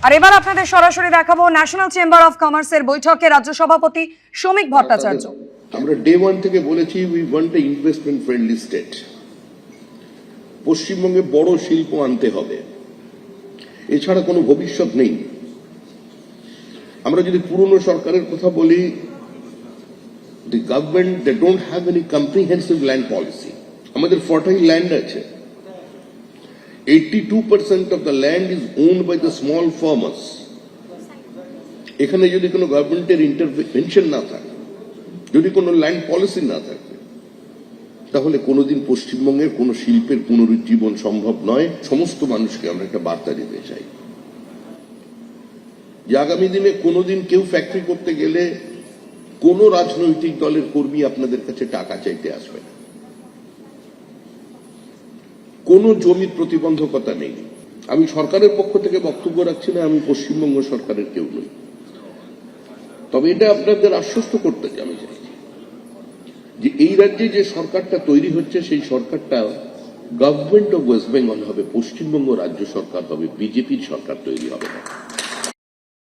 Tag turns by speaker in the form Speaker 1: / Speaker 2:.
Speaker 1: আর এবার আপনাদের সরাসরি দেখাবো ন্যাশনাল চেম্বার অফ কমার্সের বৈঠকে রাজ্য সভাপতি শ্রমিক ভট্টাচার্য।
Speaker 2: আমরা ডে ওয়ান থেকে বলেছি we want a investment friendly state. পশ্চিমবঙ্গে বড় শিল্প আনতে হবে, এছাড়া কোনো ভবিষ্যৎ নেই। আমরা যদি পুরনো সরকারের কথা বলি, the government they don't have any comprehensive land policy. আমাদের fertile land আছে, 82% of the land is owned by the small farmers. এখানে যদি কোনো গভর্নমেন্টের ইন্টারভেনশন না থাকে, যদি কোনো ল্যান্ড পলিসি না থাকে, তাহলে কোনোদিন পশ্চিমবঙ্গের কোনো শিল্পের পুনরুজ্জীবন সম্ভব নয়। সমস্ত মানুষকে আমরা একটা বার্তা দিতে চাই যে আগামী দিনে কোনোদিন কেউ ফ্যাক্টরি করতে গেলে কোন রাজনৈতিক দলের কর্মী আপনাদের কাছে টাকা চাইতে আসবে না, কোন জমির প্রতিবন্ধকতা নেই। আমি সরকারের পক্ষ থেকে বক্তব্য রাখছি না, আমি পশ্চিমবঙ্গ সরকারের কেউ নই, তবে এটা আপনাদের আশ্বস্ত করতে আমি চাই যে এই রাজ্যে যে সরকারটা তৈরি হচ্ছে সেই সরকারটা গভর্নমেন্ট অফ ওয়েস্ট বেঙ্গল হবে, পশ্চিমবঙ্গ রাজ্য সরকার হবে, বিজেপির সরকার তৈরি হবে না।